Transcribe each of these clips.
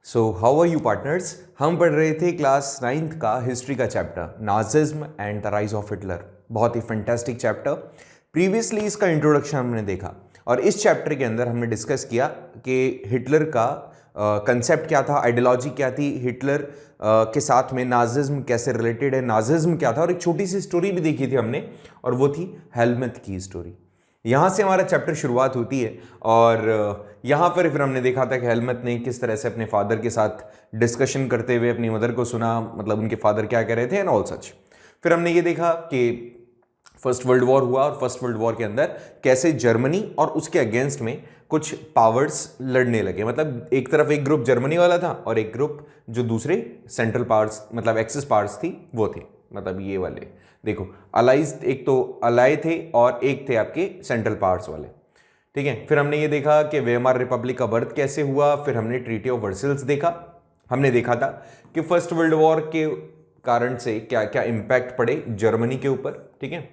So how are you partners. हम पढ़ रहे थे क्लास 9th का हिस्ट्री का chapter Nazism and the rise of Hitler. बहुत ही फैंटास्टिक चैप्टर। प्रीवियसली इसका इंट्रोडक्शन हमने देखा और इस चैप्टर के अंदर हमने डिस्कस किया कि हिटलर का कंसेप्ट क्या था, आइडियोलॉजी क्या थी, हिटलर के साथ में नाजिज्म कैसे रिलेटेड है, नाजिज्म क्या था, और एक छोटी सी स्टोरी भी देखी थी हमने और वो थी हेलमेट की स्टोरी। यहाँ से हमारा चैप्टर शुरुआत होती है और यहाँ पर फिर हमने देखा था कि हेलमेट ने किस तरह से अपने फादर के साथ डिस्कशन करते हुए अपनी मदर को सुना, मतलब उनके फादर क्या कह रहे थे एंड ऑल सच। फिर हमने ये देखा कि फर्स्ट वर्ल्ड वॉर हुआ और फर्स्ट वर्ल्ड वॉर के अंदर कैसे जर्मनी और उसके अगेंस्ट में कुछ पावर्स लड़ने लगे। मतलब एक तरफ एक ग्रुप जर्मनी वाला था और एक ग्रुप जो दूसरे सेंट्रल पावर्स मतलब एक्सिस पावर्स थी वो थे, मतलब ये वाले देखो अलाइज, एक तो अलाय थे और एक थे आपके सेंट्रल पावर्स वाले। ठीक है, फिर हमने ये देखा कि वेमार रिपब्लिक का बर्थ कैसे हुआ। फिर हमने ट्रीटी ऑफ वर्सेल्स देखा। हमने देखा था कि फर्स्ट वर्ल्ड वॉर के कारण से क्या क्या इंपैक्ट पड़े जर्मनी के ऊपर। ठीक है,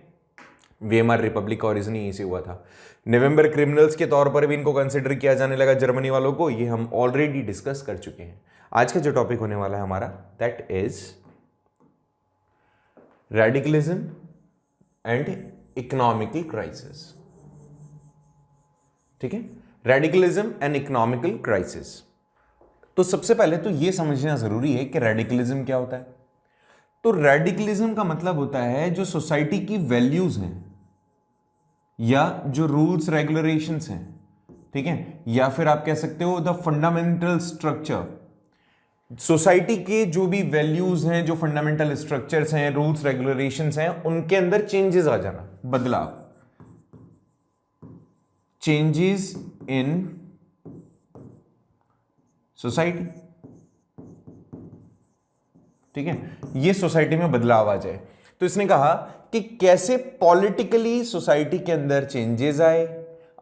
वेमार रिपब्लिक का ओरिजिन यहीं से हुआ था। नवंबर क्रिमिनल्स के तौर पर भी इनको कंसिडर किया जाने लगा जर्मनी वालों को, ये हम ऑलरेडी डिस्कस कर चुके हैं। आज का जो टॉपिक होने वाला है हमारा that is radicalism and economical crisis. ठीक है, रेडिकलिज्म एंड इकोनॉमिकल क्राइसिस। तो सबसे पहले तो यह समझना जरूरी है कि रेडिकलिज्म क्या होता है। तो रेडिकलिज्म का मतलब होता है जो सोसाइटी की वैल्यूज हैं या जो रूल्स रेगुलेशंस हैं, ठीक है, या फिर आप कह सकते हो द फंडामेंटल स्ट्रक्चर। सोसाइटी के जो भी वैल्यूज हैं, जो फंडामेंटल स्ट्रक्चर्स हैं, रूल्स रेगुलेशंस हैं, उनके अंदर चेंजेस आ जाना, बदलाव, चेंजेस इन सोसाइटी। ठीक है, ये सोसाइटी में बदलाव आ जाए। तो इसने कहा कि कैसे पॉलिटिकली सोसाइटी के अंदर चेंजेस आए।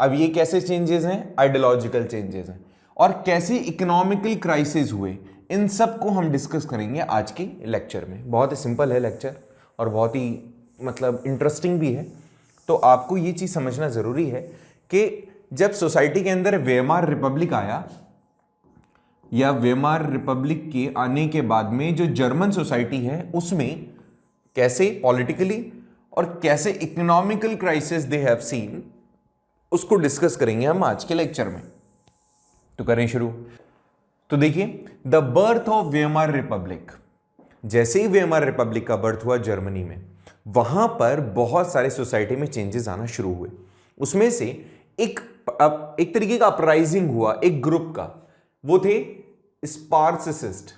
अब ये कैसे चेंजेस हैं, आइडियोलॉजिकल चेंजेस हैं, और कैसे इकोनॉमिकल क्राइसिस हुए, इन सब को हम डिस्कस करेंगे आज के लेक्चर में। बहुत ही सिंपल है लेक्चर और बहुत ही मतलब इंटरेस्टिंग भी है। तो आपको ये चीज समझना जरूरी है कि जब सोसाइटी के अंदर वेमार रिपब्लिक आया या वेमार रिपब्लिक के आने के बाद में जो जर्मन सोसाइटी है उसमें कैसे पॉलिटिकली और कैसे economical crisis they have seen, उसको डिस्कस करेंगे हम आज के लेक्चर में। तो करें शुरू। तो देखिए, the birth of Weimar Republic. जैसे ही वेमार रिपब्लिक का बर्थ हुआ जर्मनी में, वहां पर बहुत सारे सोसाइटी में चेंजेस आना शुरू हुए। उसमें से एक तरीके का अपराइजिंग हुआ एक ग्रुप का, वो थे स्पार्टिसिस्ट।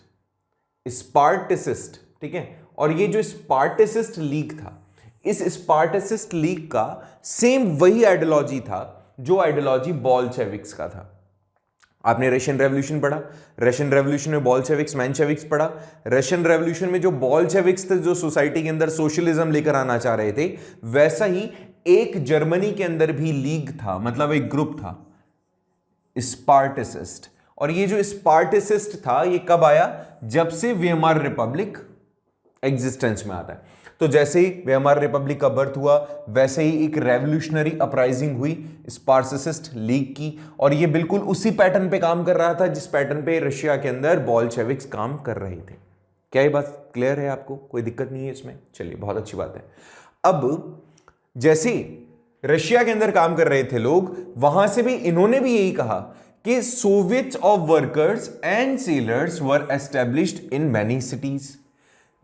स्पार्टिसिस्ट, ठीक है, और ये जो स्पार्टिसिस्ट लीग था, इस स्पार्टिसिस्ट लीग का सेम वही आइडियोलॉजी था जो आइडियोलॉजी बोल्शेविक्स का था। आपने रशियन रेवोल्यूशन पढ़ा, रशियन रेवोल्यूशन में बोल्शेविक्स मेंशेविक्स पढ़ा। रशियन रेवोल्यूशन में जो बोल्शेविक्स थे, जो सोसाइटी के अंदर सोशलिज्म लेकर आना चाह रहे थे, वैसा ही एक जर्मनी के अंदर भी लीग था, मतलब एक ग्रुप था स्पार्टिसिस्ट। और ये जो स्पार्टिसिस्ट था ये कब आया, जब से वेमार रिपब्लिक एग्जिस्टेंस में आता है। तो जैसे ही वेमार रिपब्लिक का बर्थ हुआ वैसे ही एक रेवोल्यूशनरी अपराइजिंग हुई स्पार्टिसिस्ट लीग की, और ये बिल्कुल उसी पैटर्न पे काम कर रहा था जिस पैटर्न पे रशिया के अंदर बोल्शेविक्स काम कर रहे थे। क्या ये बात क्लियर है आपको, कोई दिक्कत नहीं है इसमें? चलिए, बहुत अच्छी बात है। अब जैसे रशिया के अंदर काम कर रहे थे लोग, वहां से भी इन्होंने भी यही कहा कि Soviet of workers and sellers were established in many cities.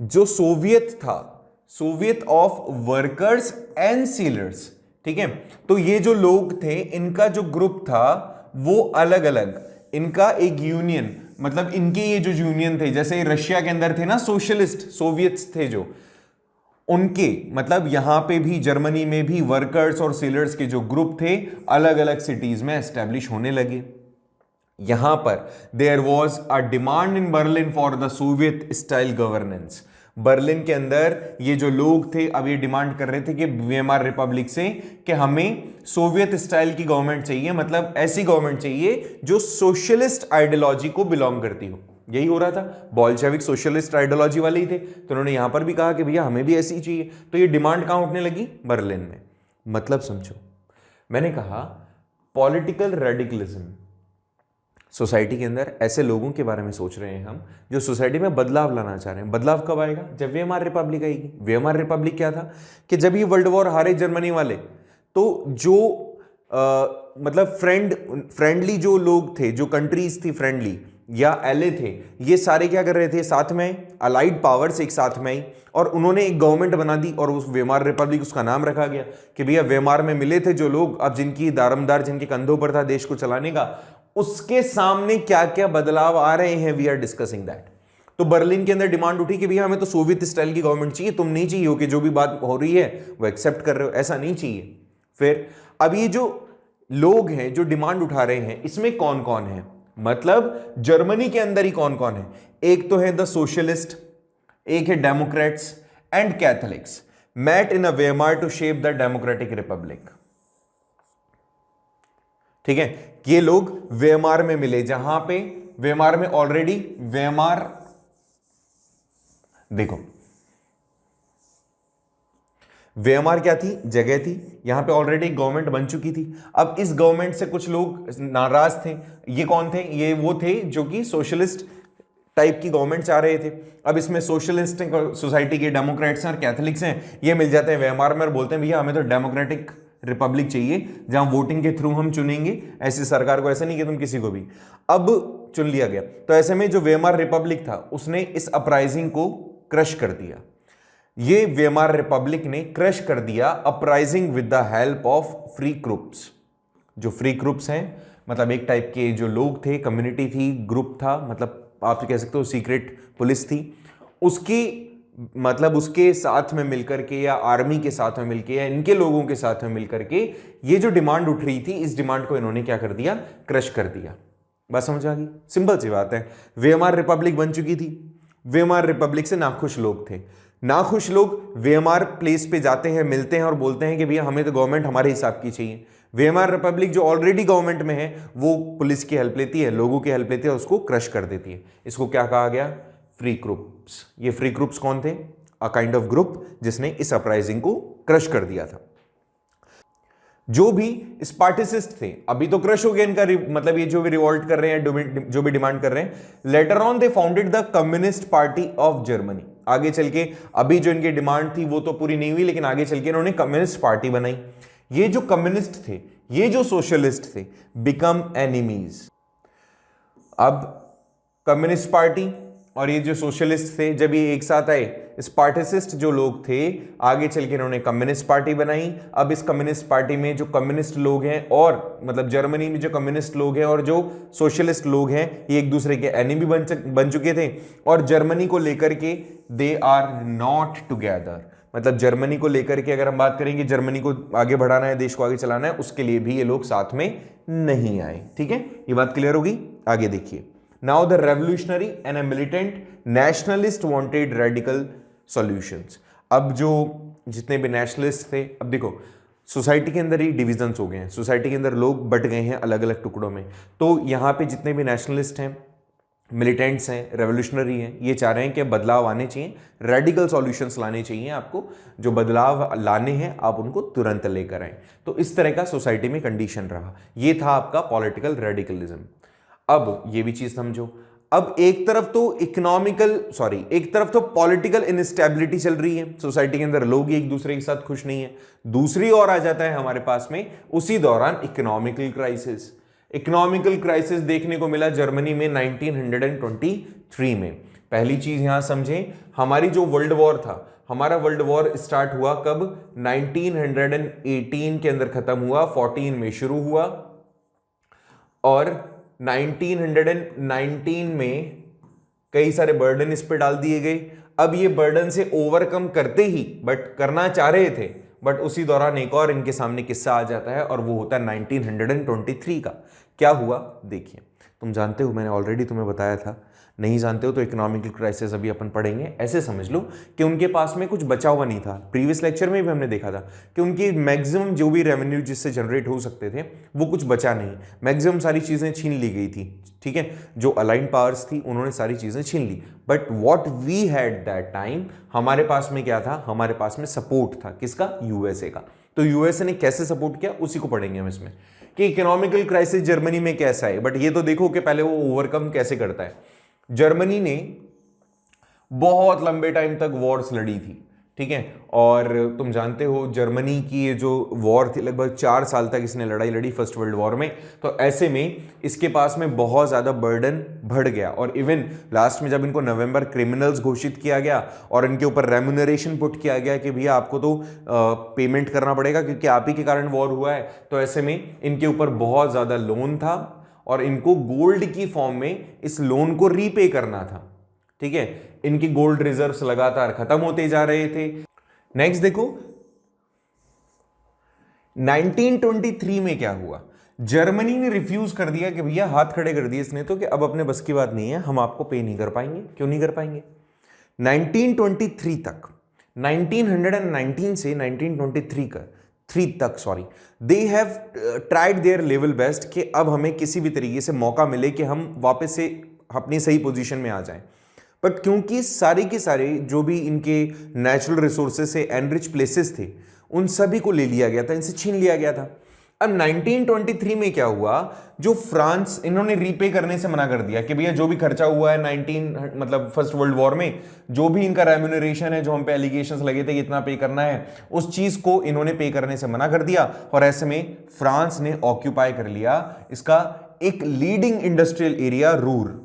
जो सोवियत था, Soviet of workers and sellers, ठीक है, तो ये जो लोग थे, इनका जो ग्रुप था वो अलग अलग, इनका एक यूनियन, मतलब इनके ये जो यूनियन थे, जैसे रशिया के अंदर थे ना सोशलिस्ट, सोवियट्स थे जो, उनके मतलब यहां पे भी जर्मनी में भी वर्कर्स और सेलर्स के जो ग्रुप थे अलग अलग सिटीज में एस्टेब्लिश होने लगे। यहां पर there was a demand in Berlin for the Soviet style governance. Berlin के अंदर ये जो लोग थे अब ये डिमांड कर रहे थे कि वेमार रिपब्लिक से कि हमें सोवियत स्टाइल की गवर्नमेंट चाहिए, मतलब ऐसी गवर्नमेंट चाहिए जो सोशलिस्ट आइडियोलॉजी को बिलोंग करती हो। यही हो रहा था, बोल्शेविक सोशलिस्ट आइडियोलॉजी वाले ही थे, तो उन्होंने यहां पर भी कहा कि भैया हमें भी ऐसी चाहिए। तो ये डिमांड कहां उठने लगी, बर्लिन में। मतलब समझो, मैंने कहा पॉलिटिकल रेडिकलिज्म सोसाइटी के अंदर ऐसे लोगों के बारे में सोच रहे हैं हम जो सोसाइटी में बदलाव लाना चाह रहे हैं। बदलाव कब आएगा? जब वेमार रिपब्लिक आएगी। वेमार रिपब्लिक क्या था कि जब ये वर्ल्ड वॉर हारे जर्मनी वाले, तो जो मतलब फ्रेंडली जो लोग थे, जो कंट्रीज थी फ्रेंडली या एले थे, ये सारे क्या कर रहे थे? साथ में अलाइड पावर्स एक साथ में आई और उन्होंने एक गवर्नमेंट बना दी और उस वेमार रिपब्लिक, उसका नाम रखा गया कि भैया वेमार में मिले थे जो लोग, अब जिनकी दारमदार जिनके कंधों पर था देश को चलाने का, उसके सामने क्या क्या बदलाव आ रहे हैं, वी आर डिस्कसिंग दैट। तो बर्लिन के अंदर डिमांड उठी कि भैया हमें तो सोवियत स्टाइल की गवर्नमेंट चाहिए, तुम नहीं चाहिए हो कि जो भी बात हो रही है वो एक्सेप्ट कर रहे हो, ऐसा नहीं चाहिए। फिर अब ये जो लोग हैं जो डिमांड उठा रहे हैं, इसमें कौन कौन है? मतलब जर्मनी के अंदर ही कौन कौन है? एक तो है द सोशलिस्ट, एक है democrats and Catholics, met in a Weimar to shape the democratic republic. ठीक है, ये लोग वेमार में मिले, जहां पे वेमार में ऑलरेडी वेमार, देखो वेमार क्या थी? जगह थी, यहां पे ऑलरेडी गवर्नमेंट बन चुकी थी। अब इस गवर्नमेंट से कुछ लोग नाराज थे। ये कौन थे? ये वो थे जो कि सोशलिस्ट टाइप की गवर्नमेंट चाह रहे थे। अब इसमें सोशलिस्ट सोसाइटी के डेमोक्रेट्स हैं और कैथोलिक्स हैं, ये मिल जाते हैं वेमार में और बोलते हैं भैया हमें तो डेमोक्रेटिक रिपब्लिक चाहिए जहां वोटिंग के थ्रू हम चुनेंगे ऐसी सरकार को, ऐसा नहीं कि तुम किसी को भी। अब चुन लिया गया, तो ऐसे में जो वेमार रिपब्लिक था उसने इस अपराइजिंग को क्रश कर दिया। ये वेमार रिपब्लिक ने क्रश कर दिया uprising with the help of free groups. जो फ्री ग्रुप्स हैं मतलब एक टाइप के जो लोग थे, कम्युनिटी थी, ग्रुप था, मतलब आप कह सकते हो सीक्रेट पुलिस थी, उसकी मतलब उसके साथ में मिलकर के या आर्मी के साथ में मिलकर या इनके लोगों के साथ में मिलकर के ये जो डिमांड उठ रही थी, इस डिमांड को इन्होंने क्या कर दिया? क्रश कर दिया। बात समझ आ गई? सिंपल सी बात है। वेमार रिपब्लिक बन चुकी थी, वेमार रिपब्लिक से नाखुश लोग थे। नाखुश लोग वेमार प्लेस पे जाते हैं, मिलते हैं और बोलते हैं कि भैया हमें तो गवर्नमेंट हमारे हिसाब की चाहिए। वेमार रिपब्लिक जो ऑलरेडी गवर्नमेंट में है वो पुलिस की हेल्प लेती है, लोगों की हेल्प लेती है, उसको क्रश कर देती है। इसको क्या कहा गया? Free groups. ये फ्री ग्रुप्स कौन थे? अ काइंड ऑफ ग्रुप जिसने इस अपराइजिंग को क्रश कर दिया था। जो भी स्पार्टिसिस्ट थे, अभी तो क्रश हो गया इनका, मतलब ये जो भी रिवॉल्ट कर रहे हैं, जो भी डिमांड कर रहे हैं, later on they founded the communist party of Germany. आगे चल के, अभी जो इनकी डिमांड थी वो तो पूरी नहीं हुई, लेकिन आगे चल के इन्होंने कम्युनिस्ट पार्टी बनाई। ये जो कम्युनिस्ट थे, ये जो सोशलिस्ट थे, बिकम एनिमीज। अब कम्युनिस्ट पार्टी और ये जो सोशलिस्ट थे, जब ये एक साथ आए, स्पार्टिसिस्ट जो लोग थे, आगे चल के इन्होंने कम्युनिस्ट पार्टी बनाई। अब इस कम्युनिस्ट पार्टी में जो कम्युनिस्ट लोग हैं और मतलब जर्मनी में जो कम्युनिस्ट लोग हैं और जो सोशलिस्ट लोग हैं, ये एक दूसरे के एनिमी बन चुके थे और जर्मनी को लेकर के दे आर नॉट टुगेदर। मतलब जर्मनी को लेकर के अगर हम बात करेंगे, जर्मनी को आगे बढ़ाना है, देश को आगे चलाना है, उसके लिए भी ये लोग साथ में नहीं आए। ठीक है, ये बात क्लियर होगी? आगे देखिए। Now the revolutionary and a militant nationalist wanted radical solutions. अब जो जितने भी नेशनलिस्ट थे, अब देखो सोसाइटी के अंदर ही डिविजन्स हो गए हैं, सोसाइटी के अंदर लोग बट गए हैं अलग अलग टुकड़ों में। तो यहाँ पे जितने भी नेशनलिस्ट हैं, मिलिटेंट्स हैं, रेवोल्यूशनरी हैं, ये चाह रहे हैं कि बदलाव आने चाहिए, रेडिकल सॉल्यूशंस लाने चाहिए। आपको जो बदलाव लाने हैं आप उनको तुरंत लेकर आएं। तो इस तरह का सोसाइटी में कंडीशन रहा। ये था आपका पॉलिटिकल रेडिकलिज्म। अब ये भी चीज समझो, अब एक तरफ तो पॉलिटिकल इनस्टेबिलिटी चल रही है सोसाइटी के अंदर, लोग एक दूसरे के साथ खुश नहीं है। दूसरी ओर आ जाता है हमारे पास में उसी दौरान इकोनॉमिकल क्राइसिस देखने को मिला जर्मनी में 1923 में। पहली चीज यहां समझें, हमारी जो वर्ल्ड वॉर था, हमारा वर्ल्ड वॉर स्टार्ट हुआ कब? 1918 के अंदर खत्म हुआ, 14 में शुरू हुआ और 1919 में कई सारे बर्डन इस पे डाल दिए गए। अब ये बर्डन से ओवरकम करते ही, बट करना चाह रहे थे, बट उसी दौरान एक और इनके सामने किस्सा आ जाता है और वो होता है 1923 का। क्या हुआ देखिए, तुम जानते हो, मैंने ऑलरेडी तुम्हें बताया था, नहीं जानते हो तो इकोनॉमिकल क्राइसिस अभी अपन पढ़ेंगे। ऐसे समझ लो कि उनके पास में कुछ बचा हुआ नहीं था। प्रीवियस लेक्चर में भी हमने देखा था कि उनकी मैक्सिमम जो भी रेवेन्यू जिससे जनरेट हो सकते थे वो कुछ बचा नहीं, मैक्सिमम सारी चीज़ें छीन ली गई थी। ठीक है, जो अलाइंड पावर्स थी उन्होंने सारी चीज़ें छीन ली। But what we had that time, हमारे पास में क्या था? हमारे पास में सपोर्ट था। किसका? यूएसए का। तो यूएसए ने कैसे सपोर्ट किया उसी को पढ़ेंगे हम इसमें। कि इकोनॉमिकल क्राइसिस जर्मनी में कैसा है, बट ये तो देखो कि पहले वो ओवरकम कैसे करता है। जर्मनी ने बहुत लंबे टाइम तक वॉर्स लड़ी थी, ठीक है, और तुम जानते हो जर्मनी की ये जो वॉर थी लगभग 4 साल तक इसने लड़ाई लड़ी फर्स्ट वर्ल्ड वॉर में। तो ऐसे में इसके पास में बहुत ज़्यादा बर्डन बढ़ गया, और इवन लास्ट में जब इनको नवंबर क्रिमिनल्स घोषित किया गया और इनके ऊपर रेम्यूनरेशन पुट किया गया कि भैया आपको तो पेमेंट करना पड़ेगा क्योंकि आप ही के कारण वॉर हुआ है, तो ऐसे में इनके ऊपर बहुत ज़्यादा लोन था और इनको गोल्ड की फॉर्म में इस लोन को रीपे करना था, ठीक है। इनकी गोल्ड रिजर्व्स लगातार खत्म होते जा रहे थे। नेक्स्ट देखो 1923 में क्या हुआ। जर्मनी ने रिफ्यूज कर दिया कि भैया हाथ खड़े कर दिए इसने तो कि अब अपने बस की बात नहीं है, हम आपको पे नहीं कर पाएंगे। क्यों नहीं कर पाएंगे? 1923 तक, 1919 से 1923 तक sorry, they have tried their level best कि अब हमें किसी भी तरीके से मौका मिले कि हम वापस से अपनी सही पोजीशन में आ जाएं। बट क्योंकि सारे के सारे जो भी इनके नेचुरल रिसोर्सेज से एनरिच प्लेसेस थे उन सभी को ले लिया गया था, इनसे छीन लिया गया था। अब 1923 में क्या हुआ, जो फ्रांस, इन्होंने रीपे करने से मना कर दिया कि भैया जो भी खर्चा हुआ है मतलब फर्स्ट वर्ल्ड वॉर में, जो भी इनका रेम्यूनरेशन है, जो हम पे एलिगेशंस लगे थे इतना पे करना है, उस चीज को इन्होंने पे करने से मना कर दिया। और ऐसे में फ्रांस ने ऑक्यूपाई कर लिया इसका एक लीडिंग इंडस्ट्रियल एरिया रूर,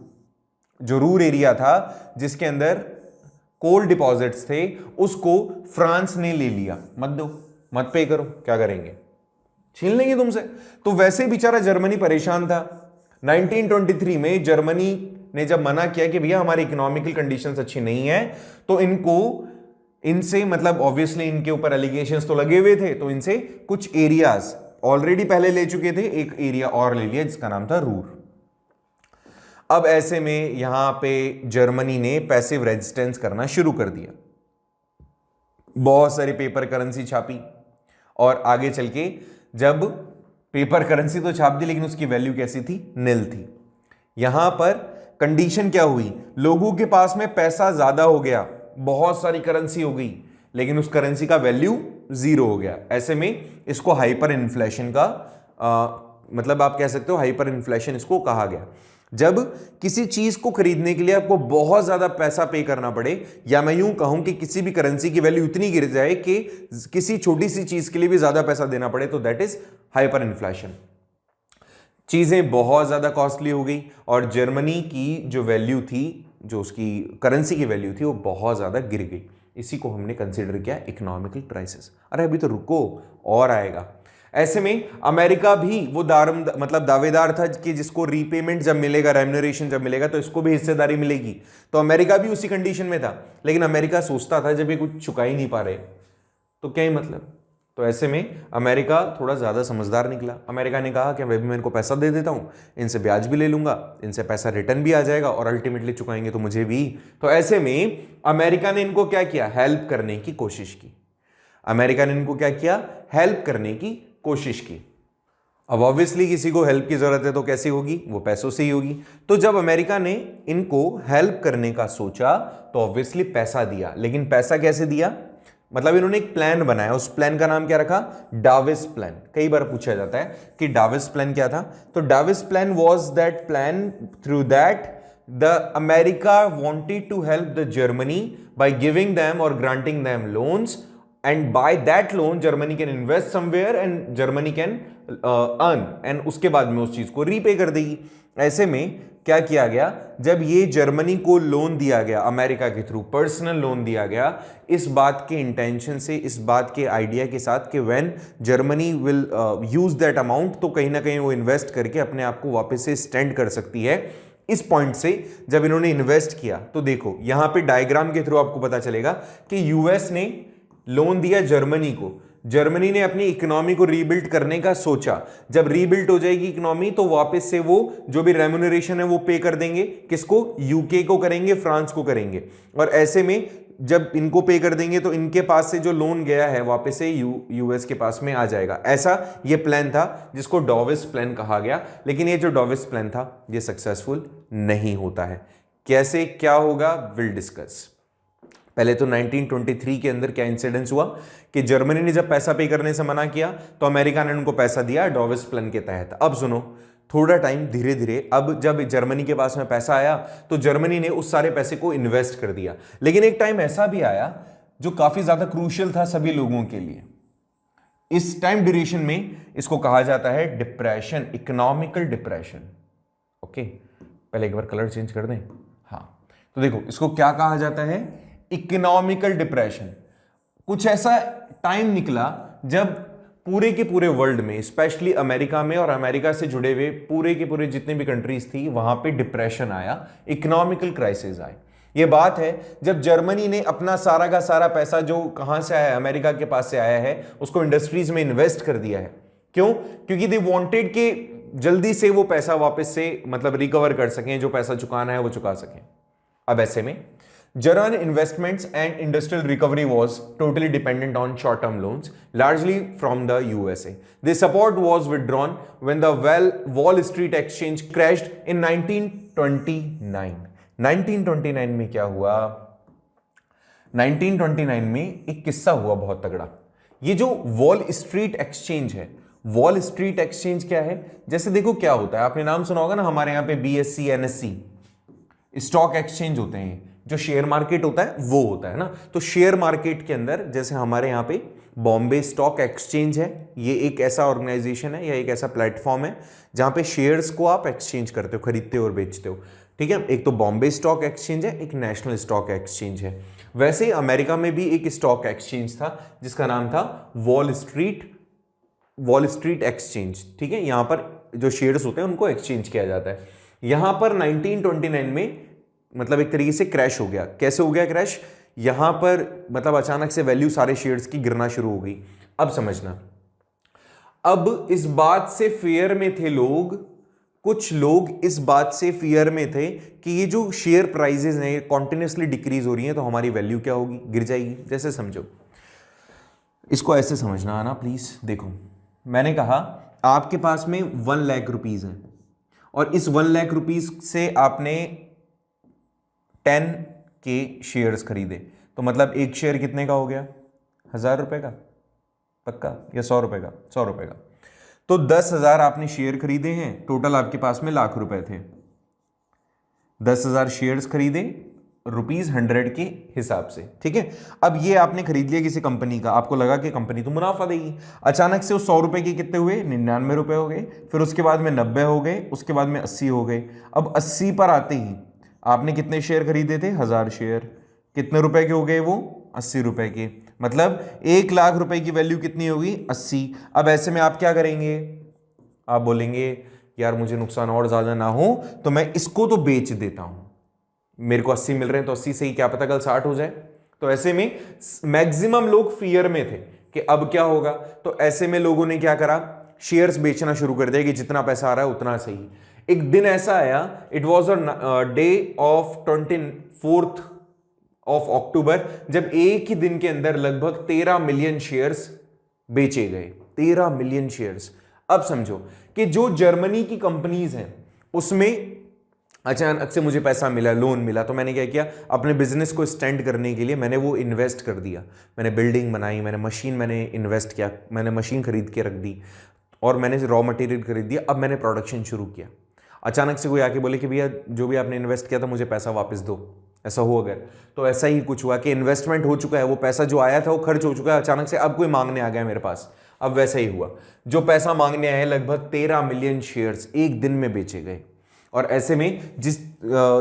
जो रूर एरिया था जिसके अंदर कोल डिपॉजिट्स थे, उसको फ्रांस ने ले लिया। मत दो, मत पे करो, क्या करेंगे, छीन लेंगे तुमसे। तो वैसे बेचारा जर्मनी परेशान था। 1923 में जर्मनी ने जब मना किया कि भैया हमारी इकोनॉमिकल कंडीशंस अच्छी नहीं है, तो इनसे मतलब ऑब्वियसली इनके ऊपर एलिगेशंस तो लगे हुए थे, तो इनसे कुछ एरियाज ऑलरेडी पहले ले चुके थे, एक एरिया और ले लिया जिसका नाम था रूर। अब ऐसे में यहां पे जर्मनी ने पैसिव रेजिस्टेंस करना शुरू कर दिया, बहुत सारी पेपर करेंसी छापी, और आगे चल के जब पेपर करेंसी तो छाप दी लेकिन उसकी वैल्यू कैसी थी, निल थी। यहां पर कंडीशन क्या हुई, लोगों के पास में पैसा ज्यादा हो गया, बहुत सारी करेंसी हो गई, लेकिन उस करेंसी का वैल्यू 0 हो गया। ऐसे में इसको हाइपर इन्फ्लेशन का मतलब आप कह सकते हो हाइपर इन्फ्लेशन इसको कहा गया। जब किसी चीज को खरीदने के लिए आपको बहुत ज्यादा पैसा पे करना पड़े, या मैं यूं कहूं कि किसी भी करेंसी की वैल्यू इतनी गिर जाए कि किसी छोटी सी चीज के लिए भी ज्यादा पैसा देना पड़े, तो दैट इज हाइपर इन्फ्लेशन। चीजें बहुत ज्यादा कॉस्टली हो गई और जर्मनी की जो वैल्यू थी, जो उसकी करेंसी की वैल्यू थी, वो बहुत ज्यादा गिर गई। इसी को हमने कंसिडर किया इकोनॉमिकल क्राइसिस। अरे अभी तो रुको, और आएगा। ऐसे में अमेरिका भी वो दावेदार था कि जिसको रीपेमेंट जब मिलेगा, रेम्यूनरेशन जब मिलेगा, तो इसको भी हिस्सेदारी मिलेगी। तो अमेरिका भी उसी कंडीशन में था, लेकिन अमेरिका सोचता था जब ये कुछ चुका ही नहीं पा रहे तो क्या ही मतलब। तो ऐसे में अमेरिका थोड़ा ज्यादा समझदार निकला। अमेरिका ने कहा कि मैं इनको पैसा दे देता हूं, इनसे ब्याज भी ले लूंगा, इनसे पैसा रिटर्न भी आ जाएगा और अल्टीमेटली चुकाएंगे तो मुझे भी। तो ऐसे में अमेरिका ने इनको क्या किया, हेल्प करने की कोशिश की। अमेरिका ने इनको क्या किया, हेल्प करने की कोशिश की। अब ऑब्वियसली किसी को हेल्प की जरूरत है तो कैसी होगी, वो पैसों से ही होगी। तो जब अमेरिका ने इनको हेल्प करने का सोचा तो ऑब्वियसली पैसा दिया, लेकिन पैसा कैसे दिया, मतलब इन्होंने एक प्लान बनाया, उस प्लान का नाम क्या रखा, डाविस प्लान। कई बार पूछा जाता है कि डाविस प्लान क्या था, तो Dawes plan was that plan through that the America wanted to help the Germany by giving them और granting them loans, and by that loan Germany can invest somewhere and Germany can earn, and उसके बाद में उस चीज को repay कर देगी। ऐसे में क्या किया गया, जब ये जर्मनी को लोन दिया गया अमेरिका के थ्रू, पर्सनल लोन दिया गया, इस बात के इंटेंशन से, इस बात के आइडिया के साथ कि when Germany will use that amount, तो कहीं ना कहीं वो इन्वेस्ट करके अपने आप को वापस से स्टैंड कर सकती है। इस पॉइंट से जब इन्होंने इन्वेस्ट किया तो देखो यहां पे डायग्राम के थ्रू आपको पता चलेगा कि यूएस ने लोन दिया जर्मनी को, जर्मनी ने अपनी इकोनॉमी को रीबिल्ड करने का सोचा। जब रीबिल्ड हो जाएगी इकोनॉमी तो वापस से वो जो भी रेम्यूनरेशन है वो पे कर देंगे, किसको, यूके को करेंगे, फ्रांस को करेंगे। और ऐसे में जब इनको पे कर देंगे तो इनके पास से जो लोन गया है वापस से यूएस के पास में आ जाएगा। ऐसा ये प्लान था जिसको डाविस प्लान कहा गया। लेकिन ये जो डाविस प्लान था ये सक्सेसफुल नहीं होता है। कैसे क्या होगा, विल डिस्कस। पहले तो 1923 के अंदर क्या इंसिडेंस हुआ कि जर्मनी ने जब पैसा पे करने से मना किया तो अमेरिका ने उनको पैसा दिया डॉविस प्लान के तहत। अब सुनो, थोड़ा टाइम धीरे धीरे, अब जब जर्मनी के पास में पैसा आया तो जर्मनी ने उस सारे पैसे को इन्वेस्ट कर दिया। लेकिन एक टाइम ऐसा भी आया जो काफी ज्यादा क्रूशियल था सभी लोगों के लिए। इस टाइम ड्यूरेशन में इसको कहा जाता है डिप्रेशन, इकोनॉमिकल डिप्रेशन। ओके, पहले एक बार कलर चेंज कर दें। हाँ, तो देखो इसको क्या कहा जाता है, इकोनॉमिकल डिप्रेशन। कुछ ऐसा टाइम निकला जब पूरे के पूरे वर्ल्ड में, स्पेशली अमेरिका में और अमेरिका से जुड़े हुए पूरे के पूरे जितने भी कंट्रीज थी, वहां पे डिप्रेशन आया, इकोनॉमिकल क्राइसिस आए। ये बात है जब जर्मनी ने अपना सारा का सारा पैसा जो कहां से आया है, अमेरिका के पास से आया है, उसको इंडस्ट्रीज में इन्वेस्ट कर दिया है। क्यों? क्योंकि दे वांटेड कि जल्दी से वो पैसा वापस से मतलब रिकवर कर सकें, जो पैसा चुकाना है वो चुका सकें। अब ऐसे में German investments and industrial recovery was totally dependent on short-term loans, largely from the USA. This support was withdrawn when the Wall Street Exchange crashed in 1929. 1929 में क्या हुआ? 1929 में एक किस्सा हुआ बहुत तगड़ा। ये जो वॉल स्ट्रीट एक्सचेंज है, वॉल स्ट्रीट एक्सचेंज क्या है? जैसे देखो क्या होता है, आपने नाम सुना होगा ना, हमारे यहाँ पे BSE, NSE स्टॉक एक्सचेंज होते हैं। जो शेयर मार्केट होता है वो होता है ना, तो शेयर मार्केट के अंदर जैसे हमारे यहाँ पे बॉम्बे स्टॉक एक्सचेंज है, ये एक ऐसा ऑर्गेनाइजेशन है या एक ऐसा प्लेटफॉर्म है जहां पे शेयर्स को आप एक्सचेंज करते हो, खरीदते हो और बेचते हो। ठीक है, एक तो बॉम्बे स्टॉक एक्सचेंज है, एक नेशनल स्टॉक एक्सचेंज है। वैसे ही अमेरिका में भी एक स्टॉक एक्सचेंज था जिसका नाम था वॉल स्ट्रीट एक्सचेंज। ठीक है, यहां पर जो शेयर्स होते हैं उनको एक्सचेंज किया जाता है। यहां पर 1929 में मतलब एक तरीके से क्रैश हो गया। कैसे हो गया क्रैश? यहां पर मतलब अचानक से वैल्यू सारे शेयर्स की गिरना शुरू हो गई। अब समझना, अब इस बात से फियर में थे लोग, कुछ लोग इस बात से फियर में थे कि ये जो शेयर प्राइजेस हैं कॉन्टिन्यूसली डिक्रीज हो रही हैं तो हमारी वैल्यू क्या होगी? गिर जाएगी। जैसे समझो, इसको ऐसे समझना आना प्लीज। देखो, मैंने कहा आपके पास में 1 लाख रुपीज है और इस 1 लाख रुपीज से आपने 10 के शेयर्स खरीदे, तो मतलब एक शेयर कितने का हो गया? 1000 रुपए का, पक्का? या 100 रुपए का? 100 रुपए का। तो 10,000 आपने शेयर खरीदे हैं, टोटल आपके पास में लाख रुपए थे। 10,000 शेयर्स खरीदे ₹100 के हिसाब से। ठीक है, अब ये आपने खरीद लिया किसी कंपनी का, आपको लगा कि कंपनी तो मुनाफा देगी। अचानक से उस 100 रुपए के कितने हुए? 99 रुपए हो गए, फिर उसके बाद में 90 हो गए, उसके बाद में 80 हो गए। अब 80 पर आते ही आपने कितने शेयर खरीदे थे? 1000 शेयर। कितने रुपए के हो गए वो? 80 रुपए के। मतलब 1 लाख रुपए की वैल्यू कितनी होगी? 80। अब ऐसे में आप क्या करेंगे? आप बोलेंगे यार मुझे नुकसान और ज्यादा ना हो तो मैं इसको तो बेच देता हूं, मेरे को 80 मिल रहे हैं तो 80 से ही क्या पता कल 60 हो जाए। तो ऐसे में मैक्सिमम लोग फियर में थे कि अब क्या होगा, तो ऐसे में लोगों ने क्या करा? शेयर्स बेचना शुरू कर दिया कि जितना पैसा आ रहा है उतना सही। एक दिन ऐसा आया, it was a day of 24 of October, जब एक ही दिन के अंदर लगभग 13 मिलियन शेयर्स बेचे गए। 13 मिलियन शेयर्स। अब समझो कि जो जर्मनी की कंपनीज हैं उसमें अचानक से मुझे पैसा मिला, लोन मिला, तो मैंने क्या किया? अपने बिजनेस को स्टैंड करने के लिए मैंने वो इन्वेस्ट कर दिया। मैंने बिल्डिंग बनाई, मैंने इन्वेस्ट किया, मैंने मशीन खरीद के रख दी और मैंने रॉ मटेरियल खरीद दिया। अब मैंने प्रोडक्शन शुरू किया। अचानक से कोई आके बोले कि भैया जो भी आपने इन्वेस्ट किया था मुझे पैसा वापस दो, ऐसा हो अगर, तो ऐसा ही कुछ हुआ कि इन्वेस्टमेंट हो चुका है, वो पैसा जो आया था वो खर्च हो चुका है, अचानक से अब कोई मांगने आ गया मेरे पास। अब वैसा ही हुआ, जो पैसा मांगने आए लगभग 13 मिलियन शेयर्स एक दिन में बेचे गए। और ऐसे में जिस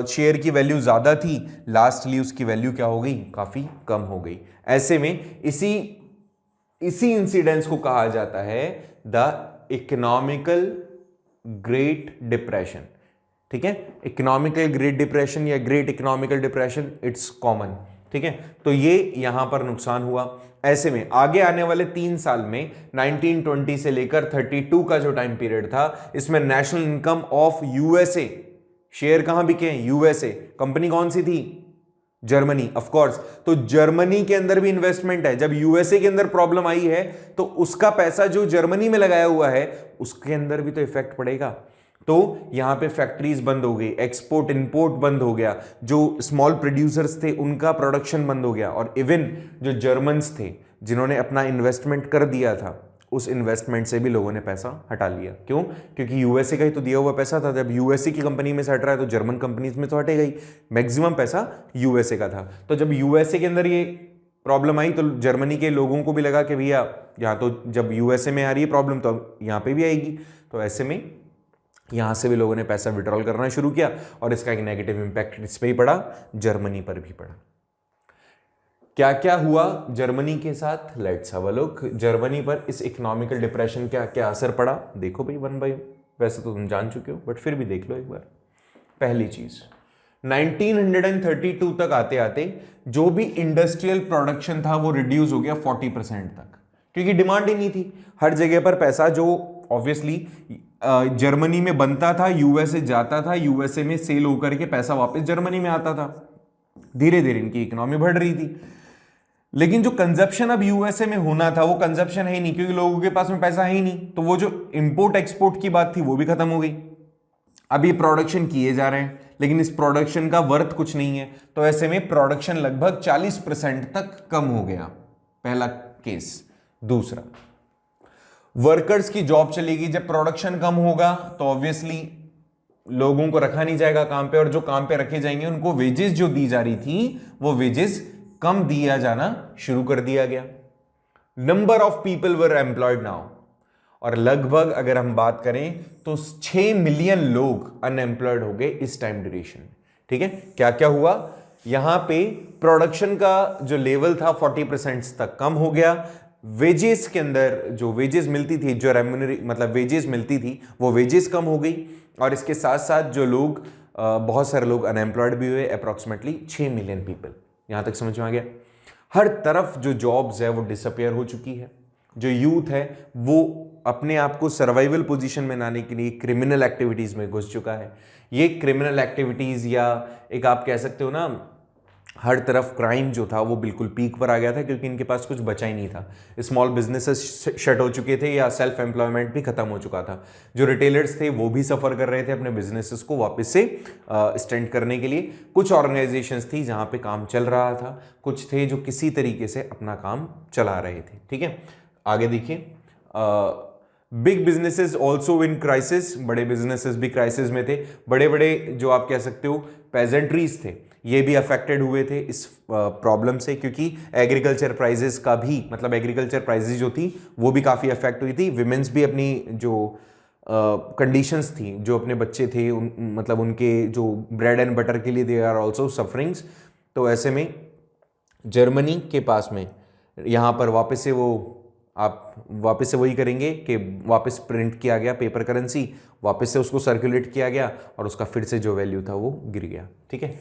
शेयर की वैल्यू ज्यादा थी, लास्टली उसकी वैल्यू क्या हो गई? काफी कम हो गई। ऐसे में इसी इंसिडेंस को कहा जाता है द इकोनॉमिकल ग्रेट डिप्रेशन। ठीक है, इकोनॉमिकल ग्रेट डिप्रेशन या great economical depression, it's common. ठीक है, तो ये यहां पर नुकसान हुआ। ऐसे में आगे आने वाले 3 साल में 1920 से लेकर 32 का जो टाइम पीरियड था, इसमें national income of USA, share कहां बिके? यूएसए। कंपनी कौन सी थी? Germany, of course. तो जर्मनी के अंदर भी इन्वेस्टमेंट है। जब यूएसए के अंदर प्रॉब्लम आई है तो उसका पैसा जो जर्मनी में लगाया हुआ है उसके अंदर भी तो इफेक्ट पड़ेगा। तो यहां पे फैक्ट्रीज बंद हो गई, एक्सपोर्ट इंपोर्ट बंद हो गया, जो स्मॉल प्रोड्यूसर्स थे उनका प्रोडक्शन बंद हो गया, और इवन जो जर्मन्स थे जिन्होंने अपना इन्वेस्टमेंट कर दिया था, उस इन्वेस्टमेंट से भी लोगों ने पैसा हटा लिया। क्यों? क्योंकि यूएसए का ही तो दिया हुआ पैसा था। जब यूएसए की कंपनी में से हट रहा है तो जर्मन कंपनीज में तो हटेगा ही। मैक्सिमम पैसा यूएसए का था। तो जब यूएसए के अंदर ये प्रॉब्लम आई तो जर्मनी के लोगों को भी लगा कि भैया यहाँ तो जब यूएसए में आ रही है प्रॉब्लम तो यहाँ पे भी आएगी। तो ऐसे में यहाँ से भी लोगों ने पैसा विड्रॉल करना शुरू किया और इसका एक नेगेटिव इंपैक्ट इस पर ही पड़ा, जर्मनी पर भी पड़ा। क्या क्या हुआ जर्मनी के साथ? Let's have a look. Germany पर इस इकोनॉमिकल डिप्रेशन का क्या असर पड़ा? देखो भाई वन बाय, वैसे तो तुम जान चुके हो बट फिर भी देख लो एक बार। पहली चीज 1932 तक आते आते जो भी इंडस्ट्रियल प्रोडक्शन था वो रिड्यूस हो गया 40% तक, क्योंकि डिमांड ही नहीं थी। हर जगह पर पैसा जो ऑब्वियसली जर्मनी में बनता था यूएसए जाता था, यूएसए में सेल होकर के पैसा वापस जर्मनी में आता था। धीरे धीरे इनकी इकोनॉमी बढ़ रही थी, लेकिन जो कंजप्शन अब यूएसए में होना था वो कंजप्शन है ही नहीं, क्योंकि लोगों के पास में पैसा है ही नहीं। तो वो जो इंपोर्ट एक्सपोर्ट की बात थी वो भी खत्म हो गई। अब ये प्रोडक्शन किए जा रहे हैं लेकिन इस प्रोडक्शन का वर्थ कुछ नहीं है, तो ऐसे में प्रोडक्शन लगभग 40% तक कम हो गया। पहला केस। दूसरा, वर्कर्स की जॉब चलेगी। जब प्रोडक्शन कम होगा तो ऑब्वियसली लोगों को रखा नहीं जाएगा काम पे, और जो काम पे रखे जाएंगे उनको वेजेस जो दी जा रही थी वो वेजेस कम दिया जाना शुरू कर दिया गया। Number of people were employed now, और लगभग अगर हम बात करें तो 6 मिलियन लोग अनएम्प्लॉयड हो गए इस टाइम ड्यूरेशन। ठीक है, क्या क्या हुआ यहां पे? प्रोडक्शन का जो लेवल था 40% तक कम हो गया। वेजेस के अंदर जो वेजेस मिलती थी, जो रेम्यूनरी मतलब वेजेस मिलती थी वो वेजेस कम हो गई, और इसके साथ साथ जो लोग बहुत सारे लोग अनएम्प्लॉयड भी हुए, अप्रॉक्सीमेटली 6 मिलियन पीपल। यहां तक समझ में आ गया? हर तरफ जो जॉब्स है वो डिसअपियर हो चुकी है। जो यूथ है वो अपने आप को सर्वाइवल पोजीशन में लाने के लिए क्रिमिनल एक्टिविटीज में घुस चुका है। ये क्रिमिनल एक्टिविटीज, या एक आप कह सकते हो ना, हर तरफ क्राइम जो था वो बिल्कुल पीक पर आ गया था, क्योंकि इनके पास कुछ बचा ही नहीं था। स्मॉल बिजनेसेस शट हो चुके थे, या सेल्फ एम्प्लॉयमेंट भी खत्म हो चुका था। जो रिटेलर्स थे वो भी सफर कर रहे थे अपने बिजनेसेस को वापस से स्टैंड करने के लिए। कुछ ऑर्गेनाइजेशंस थी जहां पे काम चल रहा था, कुछ थे जो किसी तरीके से अपना काम चला रहे थे। ठीक है, आगे देखिए। Big businesses also in crisis, बड़े बिजनेसेस भी क्राइसिस में थे। बड़े बड़े जो आप कह सकते हो पेजेंट्रीज थे, ये भी अफेक्टेड हुए थे इस प्रॉब्लम से, क्योंकि एग्रीकल्चर प्राइजेस का भी मतलब एग्रीकल्चर प्राइजेस जो थी वो भी काफ़ी अफेक्ट हुई थी। विमेंस भी अपनी जो कंडीशंस थी, जो अपने बच्चे थे मतलब उनके जो ब्रेड एंड बटर के लिए दे आर ऑल्सो सफरिंग्स। तो ऐसे में जर्मनी के पास में यहाँ पर वापस से वो आप वापस से वही करेंगे कि वापस प्रिंट किया गया पेपर करेंसी, वापस से उसको सर्कुलेट किया गया और उसका फिर से जो वैल्यू था वो गिर गया। ठीक है,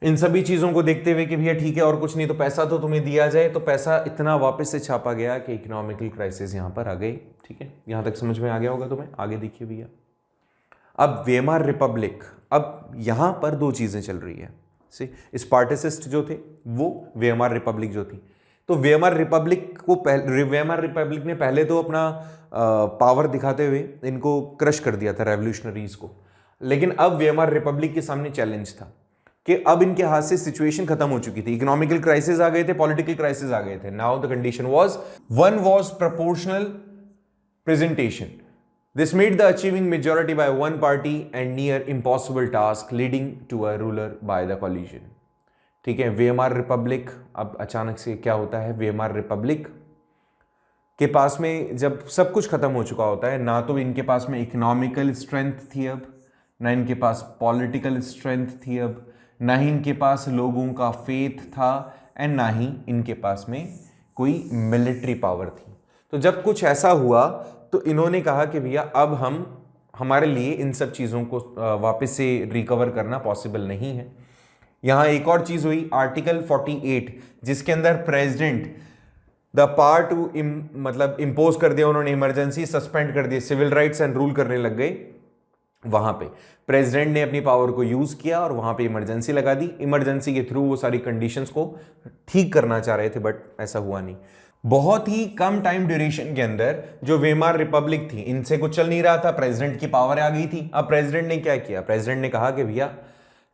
इन सभी चीज़ों को देखते हुए कि भैया ठीक है और कुछ नहीं तो पैसा तो तुम्हें दिया जाए, तो पैसा इतना वापस से छापा गया कि इकोनॉमिकल क्राइसिस यहाँ पर आ गई। ठीक है, यहाँ तक समझ में आ गया होगा तुम्हें। आगे देखिए भैया, अब वेमार रिपब्लिक, अब यहाँ पर दो चीज़ें चल रही है। स्पार्टिसिस्ट जो थे वो वेमार रिपब्लिक जो थी, तो वेमार रिपब्लिक ने पहले तो अपना पावर दिखाते हुए इनको क्रश कर दिया था रेवोल्यूशनरीज को, लेकिन अब वेमार रिपब्लिक के सामने चैलेंज था कि अब इनके हाथ से सिचुएशन खत्म हो चुकी थी। इकोनॉमिकल क्राइसिस आ गए थे, पॉलिटिकल क्राइसिस आ गए थे। Now the condition was one was proportional presentation, this made the achieving majority by one party and near impossible task leading to a ruler by the collision. ठीक है, Weimar Republic, अब अचानक से क्या होता है, वेमार रिपब्लिक के पास में जब सब कुछ खत्म हो चुका होता है, ना तो इनके पास में इकोनॉमिकल स्ट्रेंथ थी अब, ना इनके पास पॉलिटिकल स्ट्रेंथ थी अब, ना ही इनके पास लोगों का फेथ था, एंड ना ही इनके पास में कोई मिलिट्री पावर थी। तो जब कुछ ऐसा हुआ तो इन्होंने कहा कि भैया अब हमारे लिए इन सब चीज़ों को वापस से रिकवर करना पॉसिबल नहीं है। यहाँ एक और चीज़ हुई, आर्टिकल 48, जिसके अंदर प्रेसिडेंट द पावर टू मतलब इम्पोज कर दिया उन्होंने, इमरजेंसी सस्पेंड कर दिए, सिविल राइट्स एंड रूल करने लग गए। वहां पे प्रेसिडेंट ने अपनी पावर को यूज किया और वहां पे इमरजेंसी लगा दी। इमरजेंसी के थ्रू वो सारी कंडीशंस को ठीक करना चाह रहे थे, बट ऐसा हुआ नहीं। बहुत ही कम टाइम ड्यूरेशन के अंदर जो वेमार रिपब्लिक थी, इनसे कुछ चल नहीं रहा था, प्रेसिडेंट की पावर आ गई थी। अब प्रेसिडेंट ने क्या किया, प्रेसिडेंट ने कहा कि भैया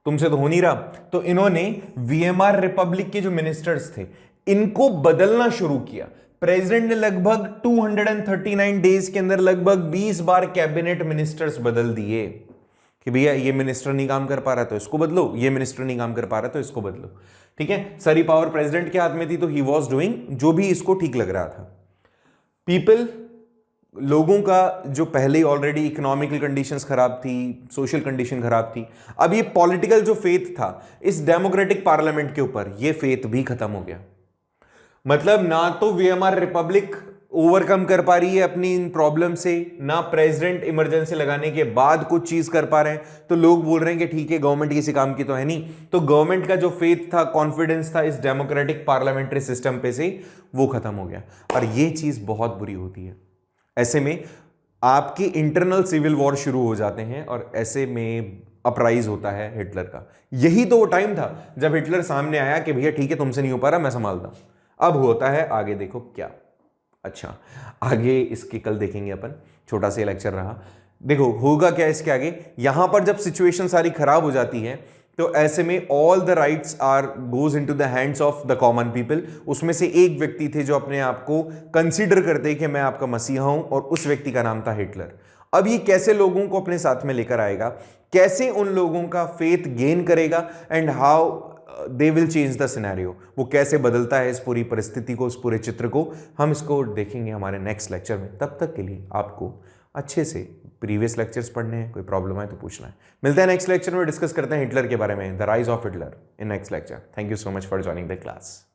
तुमसे तो हो नहीं रहा, तो इन्होंने वीएमआर रिपब्लिक के जो मिनिस्टर्स थे इनको बदलना शुरू किया। प्रेसिडेंट ने लगभग 239 डेज के अंदर लगभग 20 बार कैबिनेट मिनिस्टर्स बदल दिए कि भैया ये मिनिस्टर नहीं काम कर पा रहा तो इसको बदलो, ये मिनिस्टर नहीं काम कर पा रहा तो इसको बदलो। ठीक है, सारी पावर प्रेसिडेंट के हाथ में थी, तो ही वॉज डूइंग जो भी इसको ठीक लग रहा था। पीपल, लोगों का जो पहले ऑलरेडी इकोनॉमिकल कंडीशंस खराब थी, सोशल कंडीशन खराब थी, अब ये पॉलिटिकल जो फेथ था इस डेमोक्रेटिक पार्लियामेंट के ऊपर, ये फेथ भी खत्म हो गया। मतलब ना तो वीएमआर रिपब्लिक ओवरकम कर पा रही है अपनी इन प्रॉब्लम से, ना प्रेसिडेंट इमरजेंसी लगाने के बाद कुछ चीज कर पा रहे हैं, तो लोग बोल रहे हैं कि ठीक है गवर्नमेंट किसी काम की तो है नहीं। तो गवर्नमेंट का जो फेथ था, कॉन्फिडेंस था इस डेमोक्रेटिक पार्लियामेंट्री सिस्टम पे से, वो खत्म हो गया। और ये चीज बहुत बुरी होती है। ऐसे में आपके इंटरनल सिविल वॉर शुरू हो जाते हैं और ऐसे में अपराइज होता है हिटलर का। यही तो वो टाइम था जब हिटलर सामने आया कि भैया ठीक है तुमसे नहीं हो पा रहा, मैं संभालता हूं। अब होता है आगे, देखो क्या। अच्छा, आगे इसके कल देखेंगे अपन, छोटा सा लेक्चर रहा। देखो होगा क्या इसके आगे, यहां पर जब सिचुएशन सारी खराब हो जाती है तो ऐसे में all the rights are goes into the hands of the common people. उसमें से एक व्यक्ति थे जो अपने आप को कंसीडर करते कि मैं आपका मसीहा हूं, और उस व्यक्ति का नाम था हिटलर। अब ये कैसे लोगों को अपने साथ में लेकर आएगा, कैसे उन लोगों का फेथ गेन करेगा, and how they will change the scenario, वो कैसे बदलता है इस पूरी परिस्थिति को, इस पूरे चित्र को, हम इसको देखेंगे हमारे नेक्स्ट लेक्चर में। तब तक के लिए आपको अच्छे से प्रीवियस लेक्चर्स पढ़ने हैं, कोई प्रॉब्लम है तो पूछना है। मिलते हैं नेक्स्ट लेक्चर में, डिस्कस करते हैं हिटलर के बारे में, the rise of Hitler in next lecture. Thank you so much for joining the class.